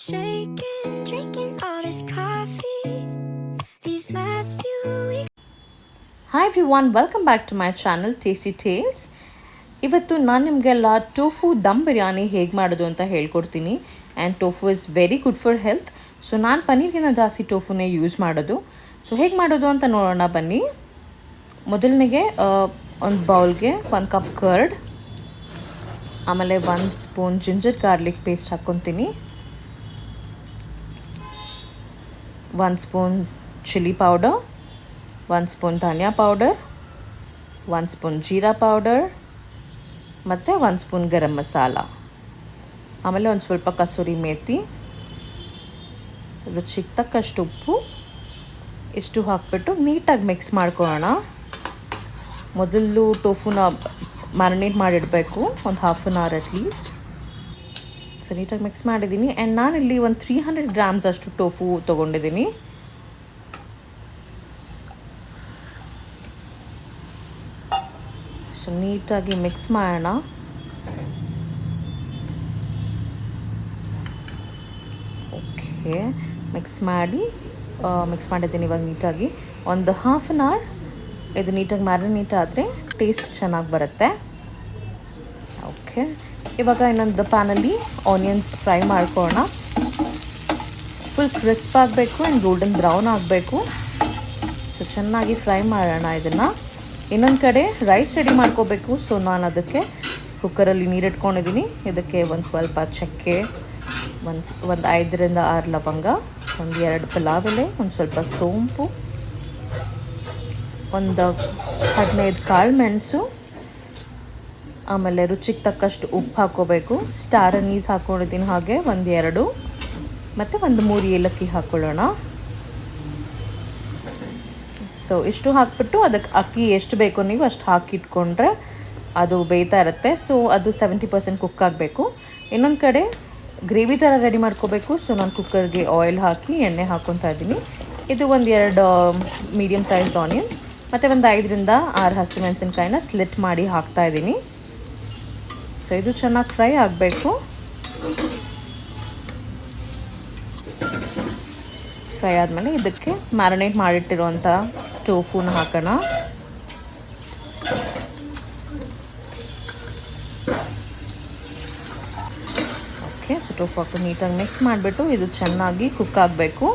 shaking, drinking all this coffee. These last few weeks. Hi everyone, welcome back to my channel Tasty Tales. ಇವತ್ತು ನಾನು ನಿಮಗೆಲ್ಲ tofu dum biryani ಹೇಗೆ ಮಾಡೋದು ಅಂತ ಹೇಳ್ಕೊಡ್ತೀನಿ. And tofu is very good for health. So ನಾನು ಪನ್ನೀರ್ಗಿಂತ ಜಾಸ್ತಿ ಟೋಫುನೇ ಯೂಸ್ ಮಾಡೋದು. ಸೊ ಹೇಗೆ ಮಾಡೋದು ಅಂತ ನೋಡೋಣ ಬನ್ನಿ. ಮೊದಲನಿಗೆ ಒಂದು ಬೌಲ್ಗೆ 1 ಕಪ್ ಕರ್ಡ್, ಆಮೇಲೆ 1 ಸ್ಪೂನ್ ಜಿಂಜರ್ ಗಾರ್ಲಿಕ್ ಪೇಸ್ಟ್ ಹಾಕ್ಕೊತೀನಿ, 1 ಸ್ಪೂನ್ ಚಿಲ್ಲಿ ಪೌಡರ್, 1 ಸ್ಪೂನ್ ಧನಿಯಾ ಪೌಡರ್, 1 ಸ್ಪೂನ್ ಜೀರಾ ಪೌಡರ್ ಮತ್ತು 1 ಸ್ಪೂನ್ ಗರಂ ಮಸಾಲ, ಆಮೇಲೆ ಒಂದು ಸ್ವಲ್ಪ ಕಸೂರಿ ಮೇಥಿ, ರುಚಿಗೆ ತಕ್ಕಷ್ಟು ಉಪ್ಪು, ಇಷ್ಟು ಹಾಕ್ಬಿಟ್ಟು ನೀಟಾಗಿ ಮಿಕ್ಸ್ ಮಾಡ್ಕೊಳ್ಳೋಣ. ಮೊದಲು ಟೋಫುನ ಮ್ಯಾರಿನೇಟ್ ಮಾಡಿಡಬೇಕು ಒಂದು half an hour at least. So ನೀಟಾಗಿ ಮಿಕ್ಸ್ ಮಾಡಿದ್ದೀನಿ. ಆ್ಯಂಡ್ ನಾನಿಲ್ಲಿ ಒಂದು 300 ಗ್ರಾಮ್ಸ್ ಅಷ್ಟು ಟೋಫು ತೊಗೊಂಡಿದ್ದೀನಿ. ಸೊ ನೀಟಾಗಿ ಮಿಕ್ಸ್ ಮಾಡೋಣ. ಓಕೆ, ಮಿಕ್ಸ್ ಮಾಡಿದ್ದೀನಿ ಇವಾಗ ನೀಟಾಗಿ. ಒಂದು ಹಾಫ್ ಆನ್ ಅವರ್ ಇದು ನೀಟಾಗಿ ಮ್ಯಾರಿನೇಟ್ ಆದರೆ ಟೇಸ್ಟ್ ಚೆನ್ನಾಗಿ ಬರುತ್ತೆ. ಓಕೆ, ಇವಾಗ ಇನ್ನೊಂದು ಪ್ಯಾನಲ್ಲಿ ಆನಿಯನ್ಸ್ ಫ್ರೈ ಮಾಡ್ಕೊಳ್ಳೋಣ. ಫುಲ್ ಕ್ರಿಸ್ಪ್ ಆಗಬೇಕು ಆ್ಯಂಡ್ ಗೋಲ್ಡನ್ ಬ್ರೌನ್ ಆಗಬೇಕು. ಸೊ ಚೆನ್ನಾಗಿ ಫ್ರೈ ಮಾಡೋಣ ಇದನ್ನು. ಇನ್ನೊಂದು ಕಡೆ ರೈಸ್ ರೆಡಿ ಮಾಡ್ಕೋಬೇಕು. ಸೊ ನಾನು ಅದಕ್ಕೆ ಕುಕ್ಕರಲ್ಲಿ ನೀರು ಇಟ್ಕೊಂಡಿದ್ದೀನಿ. ಇದಕ್ಕೆ ಒಂದು ಸ್ವಲ್ಪ ಚಕ್ಕೆ, ಒಂದು 5ರಿಂದ 6 ಲವಂಗ, ಒಂದು 2 ಪಲಾವ್ ಎಲೆ, ಒಂದು ಸ್ವಲ್ಪ ಸೋಂಪು, ಒಂದು 15 ಕಾಳು ಮೆಣಸು, ಆಮೇಲೆ ರುಚಿಗೆ ತಕ್ಕಷ್ಟು ಉಪ್ಪು ಹಾಕ್ಕೋಬೇಕು. ಸ್ಟಾರ್ ಅನೀಸ್ ಹಾಕ್ಕೊಂಡಿದ್ದೀನಿ ಹಾಗೆ 1-2, ಮತ್ತು 1-3 ಏಲಕ್ಕಿ ಹಾಕ್ಕೊಳ್ಳೋಣ. ಸೊ ಇಷ್ಟು ಹಾಕ್ಬಿಟ್ಟು ಅದಕ್ಕೆ ಅಕ್ಕಿ ಎಷ್ಟು ಬೇಕೋ ನೀವು ಅಷ್ಟು ಹಾಕಿಟ್ಕೊಂಡ್ರೆ ಅದು ಬೇಯ್ತಾ ಇರುತ್ತೆ. ಸೊ ಅದು 70% ಕುಕ್ ಆಗಬೇಕು. ಇನ್ನೊಂದು ಕಡೆ ಗ್ರೇವಿ ಥರ ರೆಡಿ ಮಾಡ್ಕೋಬೇಕು. ಸೊ ನಾನು ಕುಕ್ಕರ್ಗೆ ಆಯಿಲ್ ಹಾಕಿ ಎಣ್ಣೆ ಹಾಕ್ಕೊತಾ ಇದ್ದೀನಿ. ಇದು 1-2 ಮೀಡಿಯಮ್ ಸೈಜ್ಡ್ ಆನಿಯನ್ಸ್ ಮತ್ತು ಒಂದು 5ರಿಂದ 6 ಹಸಿಮೆಣಸಿನ್ಕಾಯಿನ ಸ್ಲಿಟ್ ಮಾಡಿ ಹಾಕ್ತಾಯಿದ್ದೀನಿ. ಸೊ ಇದು ಚೆನ್ನಾಗಿ ಫ್ರೈ ಆಗಬೇಕು. ಫ್ರೈ ಆದಮೇಲೆ ಇದಕ್ಕೆ ಮ್ಯಾರಿನೇಟ್ ಮಾಡಿಟ್ಟಿರುವಂಥ ಟೋಫುನ ಹಾಕೋಣ. ಓಕೆ, ಸೊ ಟೋಫು ಹಾಕಿ ನೀಟಾಗಿ ಮಿಕ್ಸ್ ಮಾಡಿಬಿಟ್ಟು ಇದು ಚೆನ್ನಾಗಿ ಕುಕ್ ಆಗಬೇಕು.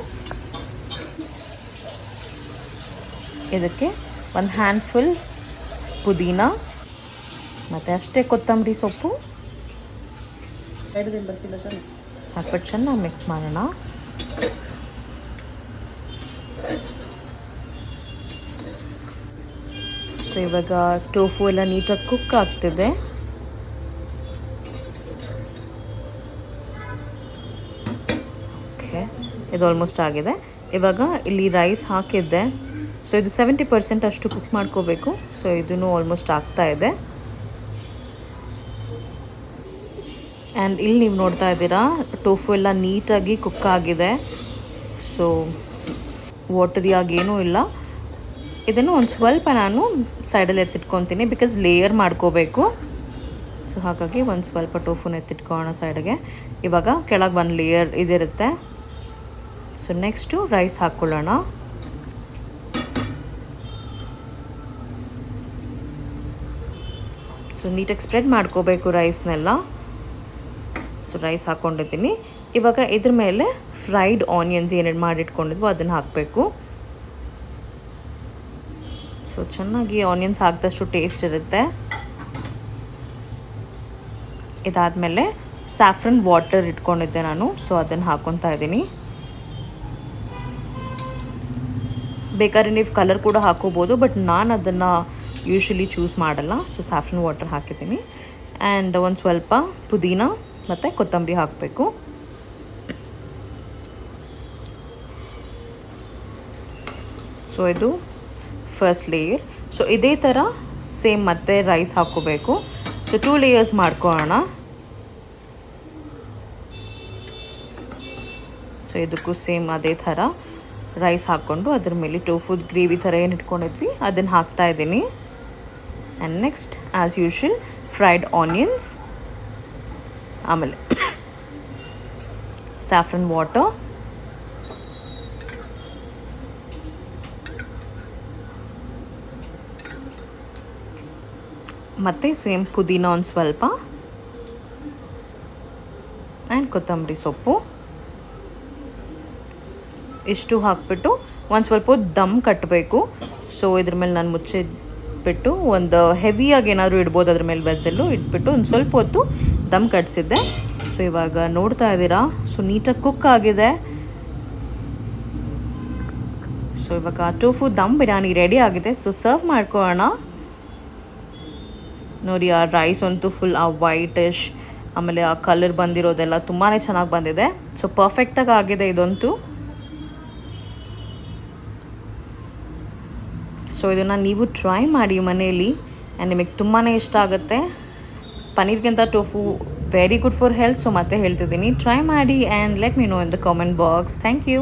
ಇದಕ್ಕೆ ಒಂದು ಹ್ಯಾಂಡ್ಫುಲ್ ಪುದೀನ ಮತ್ತು ಅಷ್ಟೇ ಕೊತ್ತಂಬರಿ ಸೊಪ್ಪು ಹಾಕ್ಬಿಟ್ಟು ಚೆನ್ನಾಗಿ ಮಿಕ್ಸ್ ಮಾಡೋಣ. ಸೊ ಇವಾಗ ಟೋಫು ಎಲ್ಲ ನೀಟಾಗಿ ಕುಕ್ ಆಗ್ತಿದೆ. ಓಕೆ, ಇದು ಆಲ್ಮೋಸ್ಟ್ ಆಗಿದೆ. ಇವಾಗ ಇಲ್ಲಿ ರೈಸ್ ಹಾಕಿದ್ದೆ. ಸೊ ಇದು 70% ಅಷ್ಟು ಕುಕ್ ಮಾಡ್ಕೋಬೇಕು. ಸೊ ಇದೂ ಆಲ್ಮೋಸ್ಟ್ ಆಗ್ತಾ ಇದೆ. ಆ್ಯಂಡ್ ಇಲ್ಲಿ ನೀವು ನೋಡ್ತಾ ಇದ್ದೀರಾ ಟೋಫು ಎಲ್ಲ ನೀಟಾಗಿ ಕುಕ್ ಆಗಿದೆ. ಸೊ ವಾಟರಿಯಾಗಿ ಏನೂ ಇಲ್ಲ. ಇದನ್ನು ಒಂದು ಸ್ವಲ್ಪ ನಾನು ಸೈಡಲ್ಲಿ ಎತ್ತಿಟ್ಕೊತೀನಿ, ಬಿಕಾಸ್ ಲೇಯರ್ ಮಾಡ್ಕೋಬೇಕು. ಸೊ ಹಾಗಾಗಿ ಒಂದು ಸ್ವಲ್ಪ ಟೋಫುನ ಎತ್ತಿಟ್ಕೊಳ್ಳೋಣ ಸೈಡ್ಗೆ. ಇವಾಗ ಕೆಳಗೆ ಒಂದು ಲೇಯರ್ ಇದಿರುತ್ತೆ. ಸೊ ನೆಕ್ಸ್ಟು ರೈಸ್ ಹಾಕ್ಕೊಳ್ಳೋಣ. ಸೊ ನೀಟಾಗಿ ಸ್ಪ್ರೆಡ್ ಮಾಡ್ಕೋಬೇಕು ರೈಸ್ನೆಲ್ಲ. ಸೊ ರೈಸ್ ಹಾಕ್ಕೊಂಡಿದ್ದೀನಿ. ಇವಾಗ ಇದ್ರ ಮೇಲೆ ಫ್ರೈಡ್ ಆನಿಯನ್ಸ್ ಏನೇನು ಮಾಡಿಟ್ಕೊಂಡಿದ್ವು ಅದನ್ನು ಹಾಕಬೇಕು. ಸೊ ಚೆನ್ನಾಗಿ ಆನಿಯನ್ಸ್ ಹಾಕಿದಷ್ಟು ಟೇಸ್ಟ್ ಇರುತ್ತೆ. ಇದಾದಮೇಲೆ ಸ್ಯಾಫ್ರನ್ ವಾಟರ್ ಇಟ್ಕೊಂಡಿದ್ದೆ ನಾನು. ಸೊ ಅದನ್ನು ಹಾಕ್ಕೊತಾ ಇದ್ದೀನಿ. ಬೇಕಾದ್ರೆ ನೀವು ಕಲರ್ ಕೂಡ ಹಾಕೋಬೋದು, ಬಟ್ ನಾನು ಅದನ್ನು ಯೂಶ್ವಲಿ ಚೂಸ್ ಮಾಡಲ್ಲ. ಸೊ ಸ್ಯಾಫ್ರನ್ ವಾಟರ್ ಹಾಕಿದ್ದೀನಿ. ಆ್ಯಂಡ್ ಒಂದು ಸ್ವಲ್ಪ ಪುದೀನ ಮತ್ತು ಕೊತ್ತಂಬರಿ ಹಾಕಬೇಕು. ಸೊ ಇದು ಫಸ್ಟ್ ಲೇಯರ್. ಸೊ ಇದೇ ಥರ ಸೇಮ್ ಮತ್ತೆ ರೈಸ್ ಹಾಕ್ಕೋಬೇಕು. ಸೊ 2 ಲೇಯರ್ಸ್ ಮಾಡ್ಕೊಳ್ಳೋಣ. ಸೊ ಇದಕ್ಕೂ ಸೇಮ್ ಅದೇ ಥರ ರೈಸ್ ಹಾಕ್ಕೊಂಡು ಅದ್ರ ಮೇಲೆ ಟೋಫುದ್ ಗ್ರೇವಿ ಥರ ಏನು ಇಟ್ಕೊಂಡಿದ್ವಿ ಅದನ್ನು ಹಾಕ್ತಾಯಿದ್ದೀನಿ. And next as usual fried onions, ಆಮೇಲೆ ಸ್ಯಾಫ್ರನ್ ವಾಟರ್, ಮತ್ತು ಸೇಮ್ ಪುದೀನ ಒಂದು ಸ್ವಲ್ಪ, ಆ್ಯಂಡ್ ಕೊತ್ತಂಬರಿ ಸೊಪ್ಪು ಇಷ್ಟು ಹಾಕ್ಬಿಟ್ಟು ಒಂದು ಸ್ವಲ್ಪ ಹೊತ್ತು ದಮ್ ಕಟ್ಟಬೇಕು. ಸೊ ಇದ್ರ ಮೇಲೆ ನಾನು ಮುಚ್ಚಿಬಿಟ್ಟು ಒಂದು ಹೆವಿಯಾಗಿ ಏನಾದರೂ ಇಡ್ಬೋದು, ಅದ್ರ ಮೇಲೆ ವೆಸಲ್ಲು ಇಟ್ಬಿಟ್ಟು ಒಂದು ಸ್ವಲ್ಪ ಹೊತ್ತು ದಮ್ ಕಟ್ಟಿಸಿದ್ದೆ. ಸೊ ಇವಾಗ ನೋಡ್ತಾ ಇದ್ದೀರಾ, ಸೊ ನೀಟಾಗಿ ಕುಕ್ ಆಗಿದೆ. ಸೊ ಇವಾಗ ಟೋಫು ದಮ್ ಬಿರಿಯಾನಿ ರೆಡಿ ಆಗಿದೆ. ಸೊ ಸರ್ವ್ ಮಾಡ್ಕೊಳ್ಳೋಣ. ನೋಡಿ, ಆ ರೈಸ್ ಅಂತೂ ಫುಲ್ ಆ ವೈಟಿಶ್, ಆಮೇಲೆ ಆ ಕಲರ್ ಬಂದಿರೋದೆಲ್ಲ ತುಂಬಾ ಚೆನ್ನಾಗಿ ಬಂದಿದೆ. ಸೊ ಪರ್ಫೆಕ್ಟಾಗಿ ಆಗಿದೆ ಇದಂತೂ. ಸೊ ಇದನ್ನು ನೀವು ಟ್ರೈ ಮಾಡಿ ಮನೆಯಲ್ಲಿ, ಆ್ಯಂಡ್ ನಿಮಗೆ ತುಂಬಾ ಇಷ್ಟ ಆಗುತ್ತೆ. ಪನ್ನೀರ್ಗಿಂತ tofu very good for health. So ಮತ್ತೆ ಹೇಳ್ತಿದ್ದೀನಿ, ಟ್ರೈ ಮಾಡಿ and let me know in the comment box. Thank you.